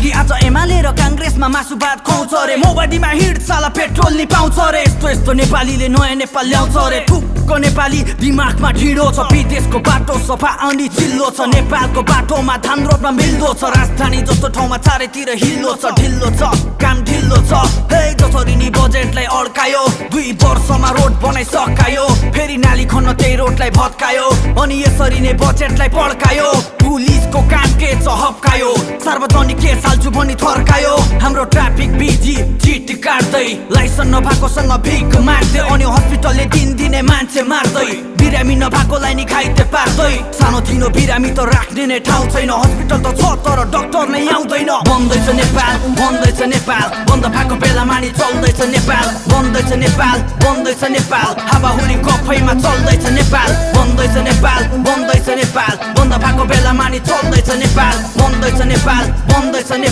कि आज एमाले र कांग्रेसमा मासुभात खुवाउँछ रे मोबाडीमा हिट साला पेट्रोल नि पाउँछ रे यस्तो यस्तो नेपालीले नयाँ नेपाल ल्याउँछ रे ठुक्क नेपाली दिमागमा ढिँडो छ विदेशको बाटो सफा अनि चिल्लो छ नेपालको बाटोमा धान रोप्न मिल्दो छ राजधानी जस्तो ठाउँमा चारैतिर हिल्लो छ ढिल्लो छ काम ढिल्लो छ हे जसरी नि बजेटलाई अड्कायो 2 वर्षमा रोड बनाइसकायो फेरि नाली खन्न त्यही रोडलाई भत्कायो अनि यसरी नै बजेटलाई पड्कायो पुलिसको काम के छ हप्कायो सार्वजनिक केस हाल्छु भनी थर्कायो हाम्रो ट्राफिक बिजी चिट काट्दै लाइसेन्स नभएकोसँग भिख माग्दै अनि हस्पिटलले दिनदिनै मान्छे मार्दै बिरामी नभएकोलाई नि खाइते पार्दै सानोतिनो बिरामी त राख्ने नै ठाउँ छैन हस्पिटल त छ तर डाक्टर नै आउँदैन बन्दैछ नेपाल बन्द भएको बेलामा नि चल्दैछ नेपाल बन्दैछ नेपाल हावाहुरी कफैमा चल्दैछ नेपाल बन्दैछ नेपाल बन्द भएको बेलामा नि चल्दैछ नेपाल बन्दैछ